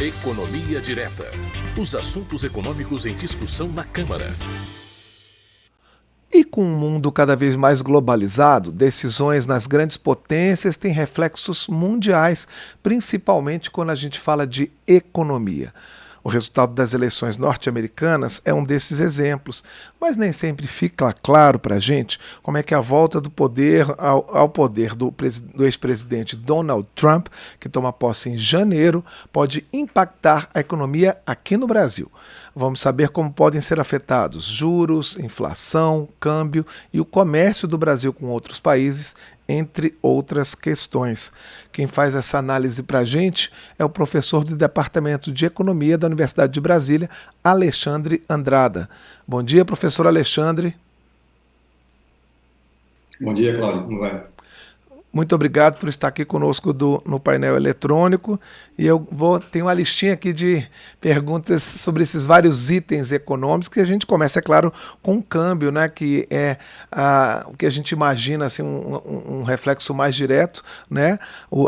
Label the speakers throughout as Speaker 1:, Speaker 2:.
Speaker 1: Economia Direta. Os assuntos econômicos em discussão na Câmara.
Speaker 2: E com um mundo cada vez mais globalizado, decisões nas grandes potências têm reflexos mundiais, principalmente quando a gente fala de economia. O resultado das eleições norte-americanas é um desses exemplos, mas nem sempre fica claro para a gente como é que a volta do poder ao poder do ex-presidente Donald Trump, que toma posse em janeiro, pode impactar a economia aqui no Brasil. Vamos saber como podem ser afetados juros, inflação, câmbio e o comércio do Brasil com outros países, entre outras questões. Quem faz essa análise para a gente é o professor do Departamento de Economia da Universidade de Brasília, Alexandre Andrada. Bom dia, professor Alexandre.
Speaker 3: Bom dia, Cláudio. Como vai?
Speaker 2: Muito obrigado por estar aqui conosco no painel eletrônico. E tenho uma listinha aqui de perguntas sobre esses vários itens econômicos, que a gente começa, é claro, com o câmbio, né, que é o que a gente imagina assim, um reflexo mais direto, né,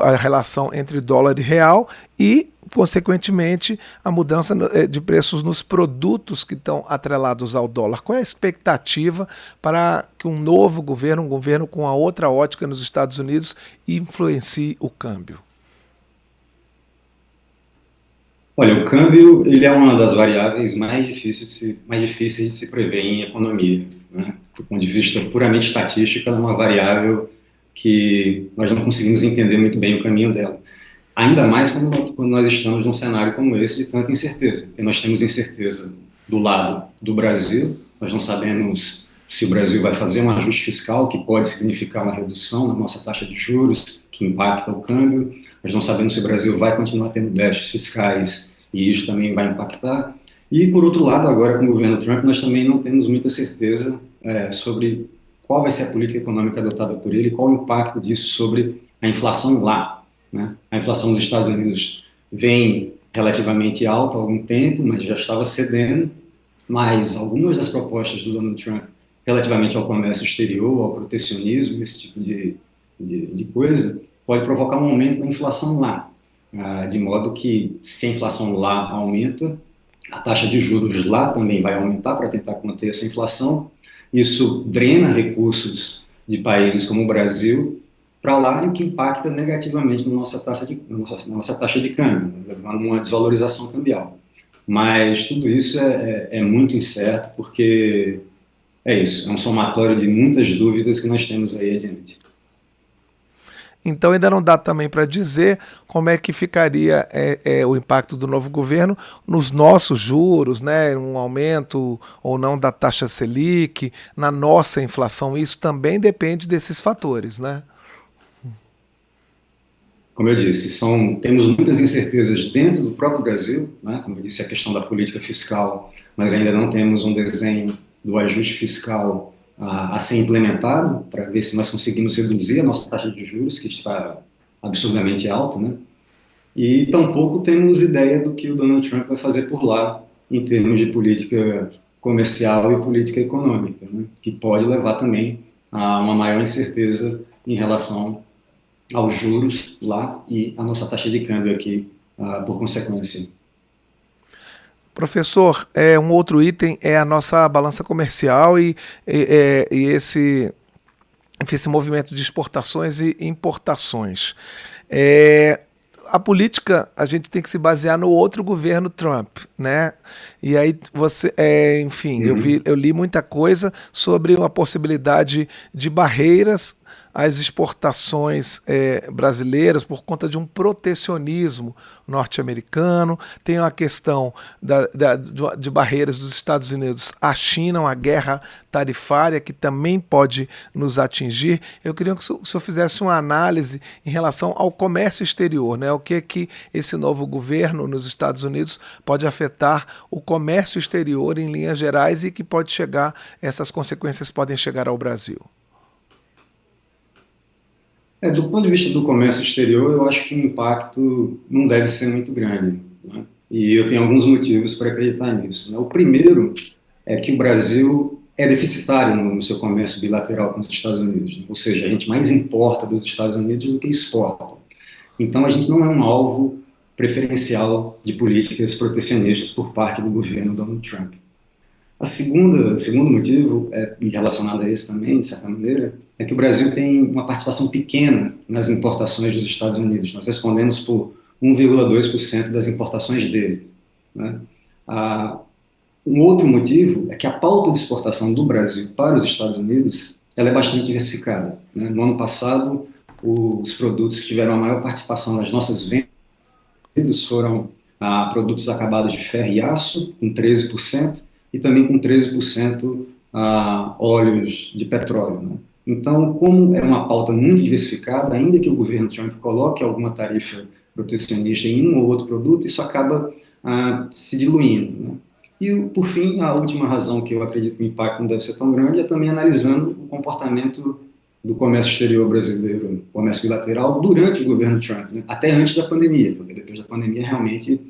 Speaker 2: a relação entre dólar e real e, consequentemente, a mudança de preços nos produtos que estão atrelados ao dólar. Qual é a expectativa para que um novo governo, um governo com a outra ótica nos Estados Unidos, influencie o câmbio?
Speaker 3: Olha, o câmbio ele é uma das variáveis mais difíceis de se prever em economia, né? Do ponto de vista puramente estatístico, ela é uma variável que nós não conseguimos entender muito bem o caminho dela. Ainda mais quando nós estamos num cenário como esse de tanta incerteza. Porque nós temos incerteza do lado do Brasil, nós não sabemos se o Brasil vai fazer um ajuste fiscal, que pode significar uma redução na nossa taxa de juros, que impacta o câmbio. Nós não sabemos se o Brasil vai continuar tendo déficits fiscais e isso também vai impactar. E, por outro lado, agora com o governo Trump, nós também não temos muita certeza sobre qual vai ser a política econômica adotada por ele e qual o impacto disso sobre a inflação lá, né? A inflação dos Estados Unidos vem relativamente alta há algum tempo, mas já estava cedendo, mas algumas das propostas do Donald Trump relativamente ao comércio exterior, ao protecionismo, esse tipo de coisa, pode provocar um aumento da inflação lá, de modo que, se a inflação lá aumenta, a taxa de juros lá também vai aumentar para tentar conter essa inflação. Isso drena recursos de países como o Brasil para lá, e o que impacta negativamente na nossa taxa de câmbio, levando a uma desvalorização cambial. Mas tudo isso é muito incerto, porque é isso, é um somatório de muitas dúvidas que nós temos aí adiante.
Speaker 2: Então ainda não dá também para dizer como é que ficaria o impacto do novo governo nos nossos juros, né, um aumento ou não da taxa Selic, na nossa inflação. Isso também depende desses fatores, né?
Speaker 3: Como eu disse, temos muitas incertezas dentro do próprio Brasil, né? Como eu disse, a questão da política fiscal, nós ainda não temos um desenho do ajuste fiscal a ser implementado, para ver se nós conseguimos reduzir a nossa taxa de juros, que está absurdamente alta, né? E tampouco temos ideia do que o Donald Trump vai fazer por lá, em termos de política comercial e política econômica, né? Que pode levar também a uma maior incerteza em relação aos juros lá e a nossa taxa de câmbio aqui, por consequência.
Speaker 2: Professor, um outro item é a nossa balança comercial e esse movimento de exportações e importações. A política, a gente tem que se basear no outro governo Trump, né? E aí enfim, eu li muita coisa sobre uma possibilidade de barreiras às exportações brasileiras por conta de um protecionismo norte-americano. Tem a questão de barreiras dos Estados Unidos à China, uma guerra tarifária que também pode nos atingir. Eu queria que o senhor fizesse uma análise em relação ao comércio exterior, né? O que esse novo governo nos Estados Unidos pode afetar o comércio exterior em linhas gerais e que essas consequências podem chegar ao Brasil.
Speaker 3: Do ponto de vista do comércio exterior, eu acho que o impacto não deve ser muito grande, né? E eu tenho alguns motivos para acreditar nisso, né? O primeiro é que o Brasil é deficitário no seu comércio bilateral com os Estados Unidos, né? Ou seja, a gente mais importa dos Estados Unidos do que exporta. Então, a gente não é um alvo preferencial de políticas protecionistas por parte do governo Donald Trump. O segundo motivo, e relacionado a esse também, de certa maneira, é que o Brasil tem uma participação pequena nas importações dos Estados Unidos. Nós respondemos por 1,2% das importações deles, né? Um outro motivo é que a pauta de exportação do Brasil para os Estados Unidos ela é bastante diversificada, né? No ano passado, os produtos que tiveram a maior participação nas nossas vendas foram produtos acabados de ferro e aço, com 13%, e também com 13% óleos de petróleo, né? Então, como é uma pauta muito diversificada, ainda que o governo Trump coloque alguma tarifa protecionista em um ou outro produto, isso acaba se diluindo, né? E, por fim, a última razão que eu acredito que o impacto não deve ser tão grande é também analisando o comportamento do comércio exterior brasileiro, comércio bilateral, durante o governo Trump, né? Até antes da pandemia, porque depois da pandemia realmente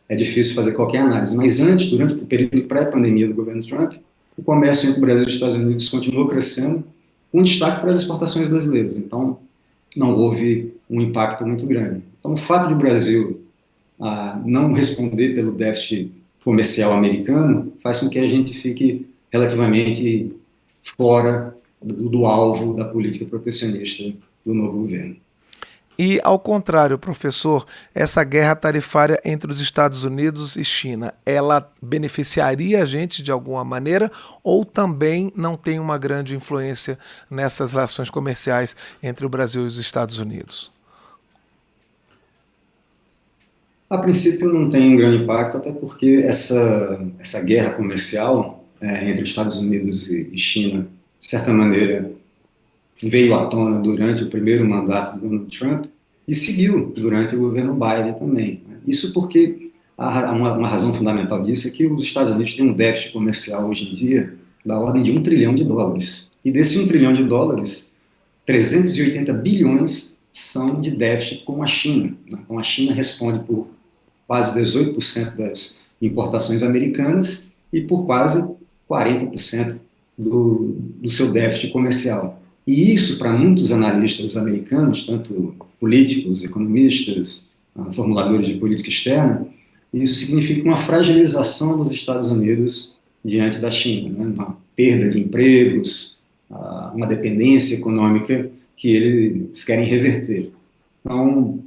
Speaker 3: é difícil fazer qualquer análise. Mas antes, durante o período pré-pandemia do governo Trump, o comércio entre o Brasil e os Estados Unidos continuou crescendo, com destaque para as exportações brasileiras. Então, não houve um impacto muito grande. Então, o fato de o Brasil não responder pelo déficit comercial americano faz com que a gente fique relativamente fora do alvo da política protecionista do novo governo.
Speaker 2: E, ao contrário, professor, essa guerra tarifária entre os Estados Unidos e China, ela beneficiaria a gente de alguma maneira ou também não tem uma grande influência nessas relações comerciais entre o Brasil e os Estados Unidos?
Speaker 3: A princípio não tem um grande impacto, até porque essa guerra comercial entre os Estados Unidos e China, de certa maneira, veio à tona durante o primeiro mandato do Donald Trump e seguiu durante o governo Biden também, né? Isso porque uma razão fundamental disso é que os Estados Unidos têm um déficit comercial hoje em dia da ordem de US$ 1 trilhão. E desse US$ 1 trilhão, 380 bilhões são de déficit com a China, né? Então a China responde por quase 18% das importações americanas e por quase 40% do seu déficit comercial. E isso, para muitos analistas americanos, tanto políticos, economistas, formuladores de política externa, isso significa uma fragilização dos Estados Unidos diante da China, né? Uma perda de empregos, uma dependência econômica que eles querem reverter. Então,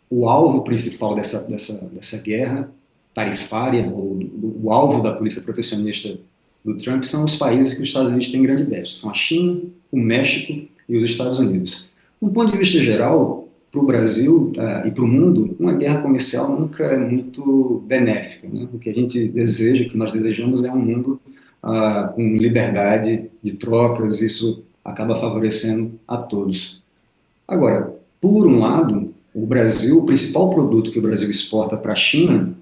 Speaker 3: o alvo principal dessa guerra tarifária, o alvo da política protecionista do Trump são os países que os Estados Unidos têm grande déficit. São a China, o México e os Estados Unidos. Do ponto de vista geral, para o Brasil e para o mundo, uma guerra comercial nunca é muito benéfica, né? O que a gente deseja, o que nós desejamos é um mundo com liberdade de trocas, isso acaba favorecendo a todos. Agora, por um lado, o principal produto que o Brasil exporta para a China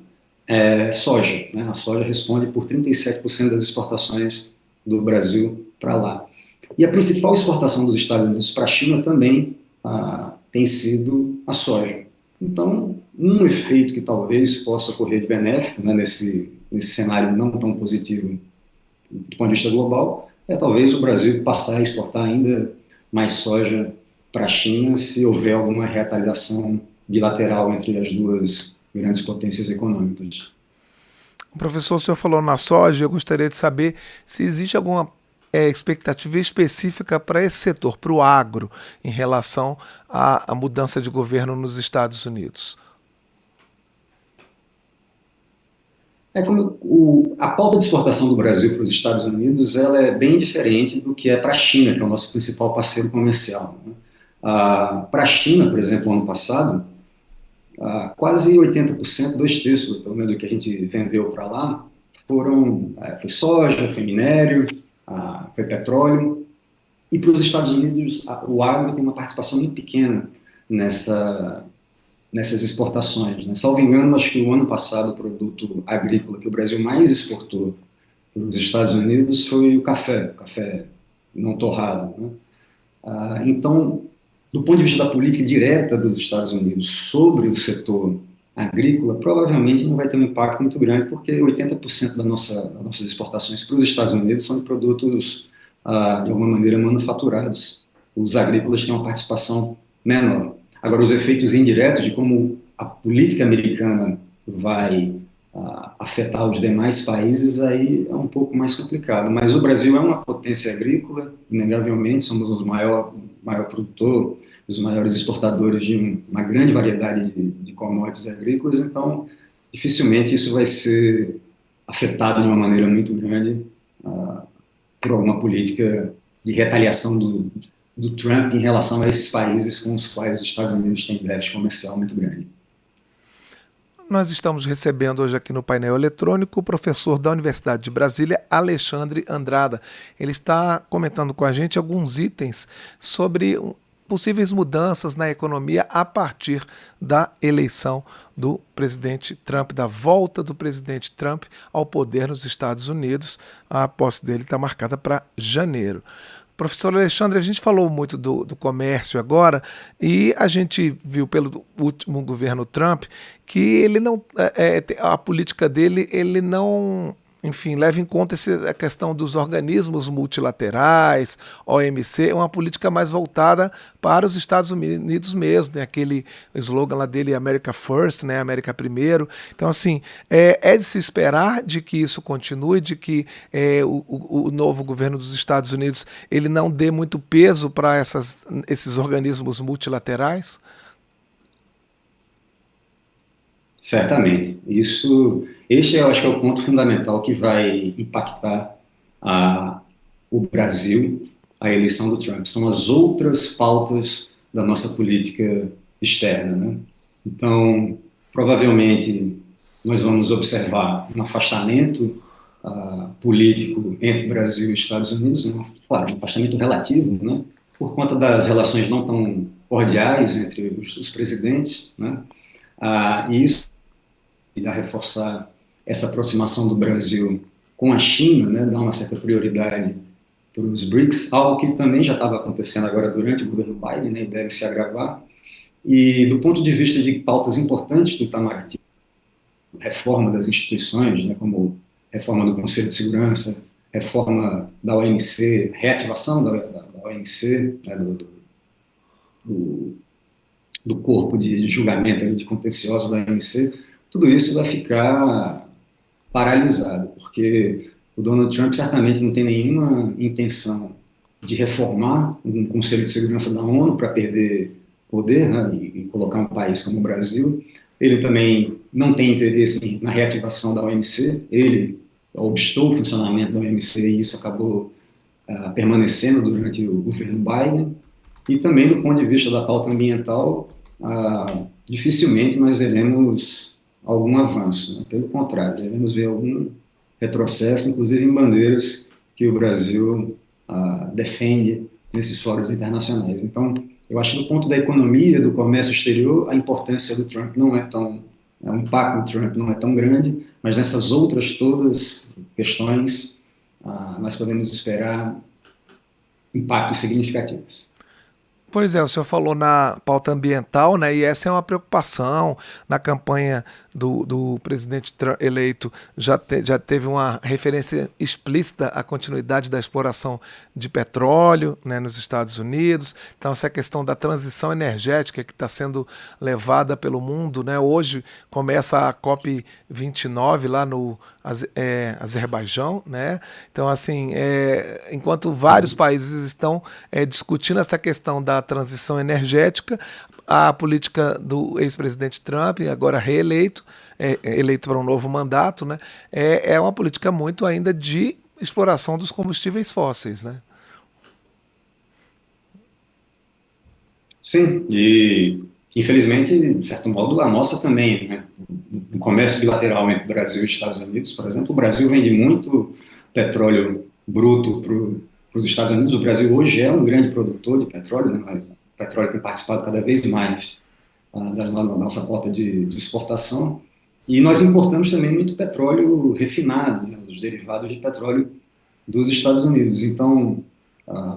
Speaker 3: é soja, né? A soja responde por 37% das exportações do Brasil para lá. E a principal exportação dos Estados Unidos para a China também tem sido a soja. Então, um efeito que talvez possa ocorrer de benéfico, né, nesse cenário não tão positivo do ponto de vista global, é talvez o Brasil passar a exportar ainda mais soja para a China se houver alguma retaliação bilateral entre as duas grandes potências econômicas.
Speaker 2: Professor, o senhor falou na soja, eu gostaria de saber se existe alguma expectativa específica para esse setor, para o agro, em relação à mudança de governo nos Estados Unidos.
Speaker 3: A pauta de exportação do Brasil para os Estados Unidos ela é bem diferente do que é para a China, que é o nosso principal parceiro comercial, né? Para a China, por exemplo, ano passado, quase 80%, 2/3, pelo menos do que a gente vendeu para lá, foi soja, foi minério, foi petróleo. E para os Estados Unidos, o agro tem uma participação muito pequena nessas exportações, né? Salvo engano, acho que o ano passado o produto agrícola que o Brasil mais exportou para os Estados Unidos foi o café não torrado, né? Então, do ponto de vista da política direta dos Estados Unidos sobre o setor agrícola, provavelmente não vai ter um impacto muito grande, porque 80% das nossas exportações para os Estados Unidos são de produtos, de alguma maneira, manufaturados. Os agrícolas têm uma participação menor. Agora, os efeitos indiretos de como a política americana vai afetar os demais países, aí é um pouco mais complicado. Mas o Brasil é uma potência agrícola, inegavelmente, somos o maior produtor, os maiores exportadores de uma grande variedade de commodities agrícolas, então dificilmente isso vai ser afetado de uma maneira muito grande por alguma política de retaliação do Trump em relação a esses países com os quais os Estados Unidos têm déficit comercial muito grande.
Speaker 2: Nós estamos recebendo hoje aqui no painel eletrônico o professor da Universidade de Brasília, Alexandre Andrada. Ele está comentando com a gente alguns itens sobre possíveis mudanças na economia a partir da eleição do presidente Trump, da volta do presidente Trump ao poder nos Estados Unidos. A posse dele está marcada para janeiro. Professor Alexandre, a gente falou muito do comércio agora e a gente viu pelo último governo Trump que ele não, a política dele, ele não, enfim, leva em conta a questão dos organismos multilaterais, OMC, é uma política mais voltada para os Estados Unidos mesmo, tem aquele slogan lá dele, America First, né, América Primeiro. Então, assim, é de se esperar de que isso continue, de que o novo governo dos Estados Unidos ele não dê muito peso para esses organismos multilaterais?
Speaker 3: Certamente. Este eu acho que é o ponto fundamental que vai impactar o Brasil, a eleição do Trump. São as outras pautas da nossa política externa, né? Então, provavelmente, nós vamos observar um afastamento político entre Brasil e Estados Unidos, claro, um afastamento relativo, né? Por conta das relações não tão cordiais entre os presidentes, né? E isso irá reforçar essa aproximação do Brasil com a China, né, dar uma certa prioridade para os BRICS, algo que também já estava acontecendo agora durante o governo Biden, né, e deve se agravar. E do ponto de vista de pautas importantes do Itamaraty, reforma das instituições, né, como reforma do Conselho de Segurança, reforma da OMC, reativação da OMC, né, do corpo de julgamento de contencioso da OMC, tudo isso vai ficar paralisado, porque o Donald Trump certamente não tem nenhuma intenção de reformar um Conselho de Segurança da ONU para perder poder, né, e colocar um país como o Brasil. Ele também não tem interesse na reativação da OMC, ele obstou o funcionamento da OMC e isso acabou permanecendo durante o governo Biden. E também, do ponto de vista da pauta ambiental, dificilmente nós veremos algum avanço, né? Pelo contrário, devemos ver algum retrocesso, inclusive em bandeiras que o Brasil defende nesses fóruns internacionais. Então, eu acho que do ponto da economia, do comércio exterior, a importância do Trump não é tão, o impacto do Trump não é tão grande, mas nessas outras todas questões, nós podemos esperar impactos significativos.
Speaker 2: Pois é, o senhor falou na pauta ambiental, né? E essa é uma preocupação na campanha do presidente eleito. Já teve uma referência explícita à continuidade da exploração de petróleo, né, nos Estados Unidos. Então, essa questão da transição energética que está sendo levada pelo mundo, né? Hoje começa a COP29 lá no Azerbaijão, né? Então, assim, enquanto vários países estão discutindo essa questão da transição energética, a política do ex-presidente Trump, agora reeleito, eleito para um novo mandato, né, é uma política muito ainda de exploração dos combustíveis fósseis, né?
Speaker 3: Sim, e infelizmente, de certo modo, a nossa também, né? No comércio bilateral entre Brasil e Estados Unidos, por exemplo, o Brasil vende muito petróleo bruto para os Estados Unidos. O Brasil hoje é um grande produtor de petróleo, né? O petróleo tem participado cada vez mais da nossa rota de exportação. E nós importamos também muito petróleo refinado, né? Os derivados de petróleo dos Estados Unidos. Então,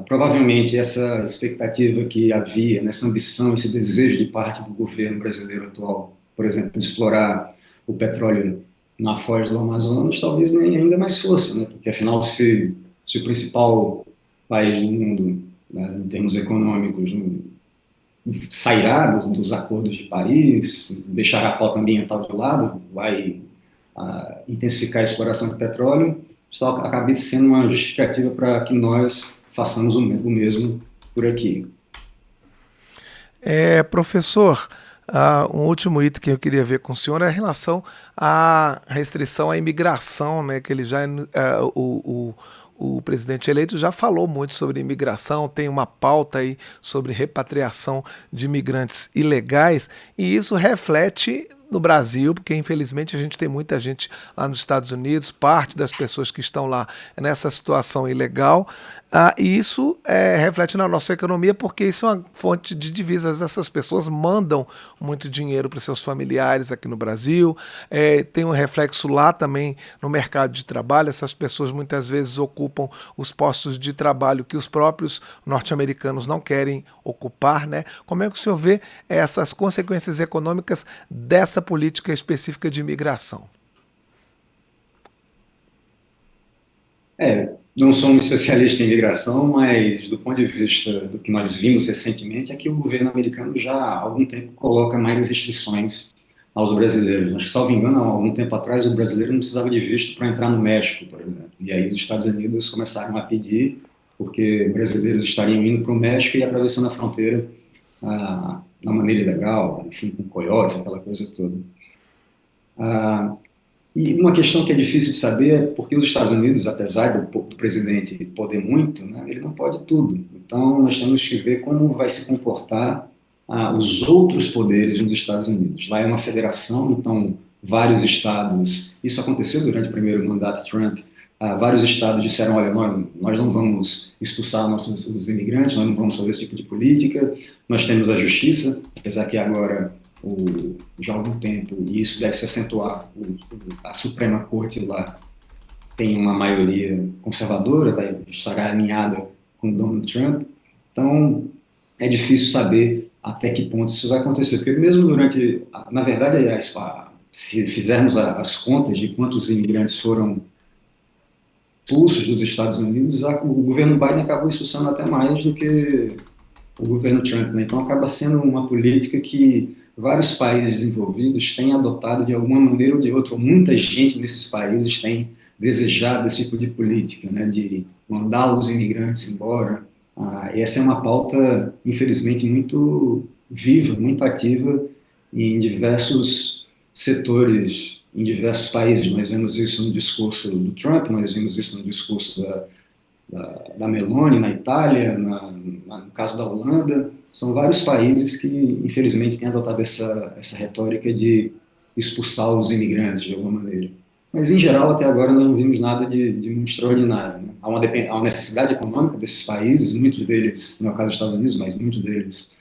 Speaker 3: provavelmente essa expectativa que havia, essa ambição, esse desejo de parte do governo brasileiro atual, por exemplo, de explorar o petróleo na foz do Amazonas, talvez nem ainda mais fosse, né? Porque afinal, se o principal país do mundo, né, em termos econômicos, sairá dos acordos de Paris, deixará a pauta ambiental de lado, vai intensificar a exploração de petróleo, só acaba sendo uma justificativa para que nós façamos o mesmo por aqui.
Speaker 2: Professor, um último item que eu queria ver com o senhor é a relação à restrição à imigração, né? Que ele já, o presidente eleito já falou muito sobre imigração, tem uma pauta aí sobre repatriação de imigrantes ilegais, e isso reflete no Brasil, porque infelizmente a gente tem muita gente lá nos Estados Unidos, parte das pessoas que estão lá nessa situação ilegal, e isso reflete na nossa economia, porque isso é uma fonte de divisas. Essas pessoas mandam muito dinheiro para seus familiares aqui no Brasil, tem um reflexo lá também no mercado de trabalho. Essas pessoas muitas vezes ocupam os postos de trabalho que os próprios norte-americanos não querem ocupar, né? Como é que o senhor vê essas consequências econômicas dessa política específica de imigração?
Speaker 3: Não sou um especialista em imigração, mas do ponto de vista do que nós vimos recentemente, é que o governo americano já há algum tempo coloca mais restrições aos brasileiros. Acho que, salvo engano, há algum tempo atrás, o brasileiro não precisava de visto para entrar no México, por exemplo. E aí os Estados Unidos começaram a pedir, porque brasileiros estariam indo para o México e atravessando a fronteira da maneira ilegal, enfim, com coiotes, aquela coisa toda. Ah, E uma questão que é difícil de saber é porque os Estados Unidos, apesar do presidente poder muito, né, ele não pode tudo. Então, nós temos que ver como vai se comportar os outros poderes nos Estados Unidos. Lá é uma federação, então vários estados, isso aconteceu durante o primeiro mandato de Trump, vários estados disseram, olha, nós não vamos expulsar os imigrantes, nós não vamos fazer esse tipo de política, nós temos a justiça, apesar que agora já há algum tempo, e isso deve se acentuar, a Suprema Corte lá tem uma maioria conservadora, estará alinhada com Donald Trump, então é difícil saber até que ponto isso vai acontecer, porque mesmo durante, na verdade, se fizermos as contas de quantos imigrantes foram expulsos dos Estados Unidos, o governo Biden acabou expulsando até mais do que o governo Trump, né? Então acaba sendo uma política que vários países desenvolvidos têm adotado de alguma maneira ou de outra. Muita gente nesses países tem desejado esse tipo de política, né, de mandar os imigrantes embora. Essa é uma pauta, infelizmente, muito viva, muito ativa em diversos setores, em diversos países. Nós vemos isso no discurso do Trump, nós vemos isso no discurso da Meloni na Itália, no caso da Holanda. São vários países que, infelizmente, têm adotado essa retórica de expulsar os imigrantes de alguma maneira. Mas, em geral, até agora não vimos nada de muito extraordinário, né? Há uma necessidade econômica desses países, muitos deles, no caso dos Estados Unidos, mas muitos deles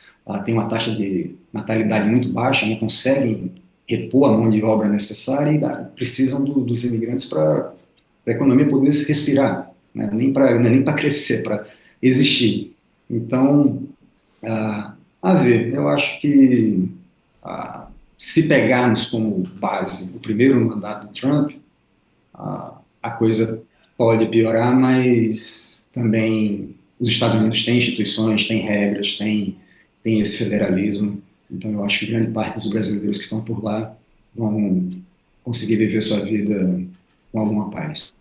Speaker 3: têm uma taxa de natalidade muito baixa, não conseguem repor a mão de obra necessária e precisam dos imigrantes para a economia poder respirar, né? Nem para crescer, para existir. Então, a ver, eu acho que se pegarmos como base o primeiro mandato de Trump, a coisa pode piorar, mas também os Estados Unidos têm instituições, têm regras, têm esse federalismo. Então eu acho que grande parte dos brasileiros que estão por lá vão conseguir viver sua vida com alguma paz.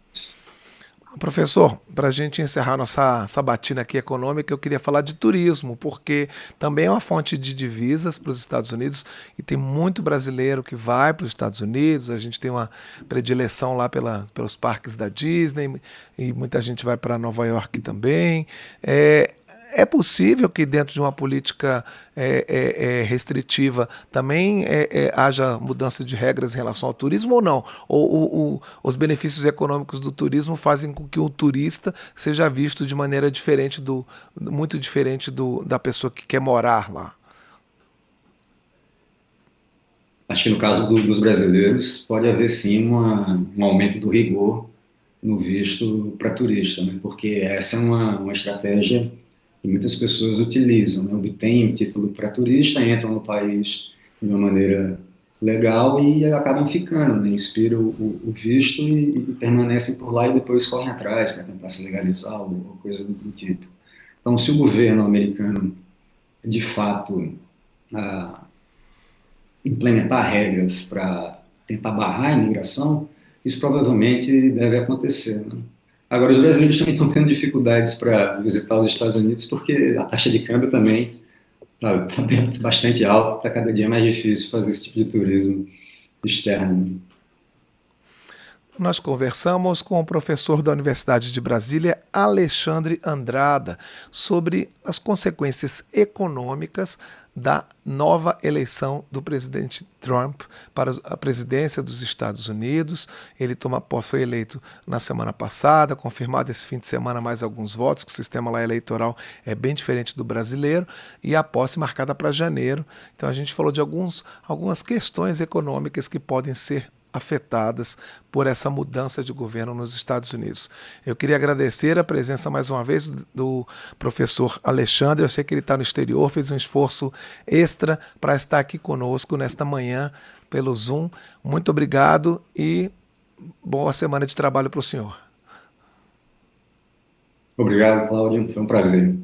Speaker 2: Professor, para a gente encerrar nossa sabatina aqui econômica, eu queria falar de turismo, porque também é uma fonte de divisas para os Estados Unidos e tem muito brasileiro que vai para os Estados Unidos. A gente tem uma predileção lá pelos parques da Disney e muita gente vai para Nova York também. É possível que dentro de uma política restritiva também haja mudança de regras em relação ao turismo ou não? Ou os benefícios econômicos do turismo fazem com que o turista seja visto de maneira diferente muito diferente da pessoa que quer morar lá?
Speaker 3: Acho que no caso dos brasileiros pode haver sim um aumento do rigor no visto para turista, né? Porque essa é uma estratégia que muitas pessoas utilizam, né? Obtêm o título para turista, entram no país de uma maneira legal e acabam ficando, né? Inspiram o visto e permanecem por lá e depois correm atrás para tentar se legalizar ou coisa do tipo. Então, se o governo americano de fato, ah, implementar regras para tentar barrar a imigração, isso provavelmente deve acontecer, né? Agora, os brasileiros também estão tendo dificuldades para visitar os Estados Unidos porque a taxa de câmbio também está bastante alta, está cada dia mais difícil fazer esse tipo de turismo externo.
Speaker 2: Nós conversamos com o professor da Universidade de Brasília, Alexandre Andrada, sobre as consequências econômicas da nova eleição do presidente Trump para a presidência dos Estados Unidos. Ele foi eleito na semana passada, confirmado esse fim de semana mais alguns votos, que o sistema lá eleitoral é bem diferente do brasileiro, e a posse marcada para janeiro. Então a gente falou de algumas questões econômicas que podem ser afetadas por essa mudança de governo nos Estados Unidos. Eu queria agradecer a presença mais uma vez do professor Alexandre. Eu sei que ele está no exterior, fez um esforço extra para estar aqui conosco nesta manhã pelo Zoom. Muito obrigado e boa semana de trabalho para o senhor.
Speaker 3: Obrigado, Cláudio. Foi um prazer.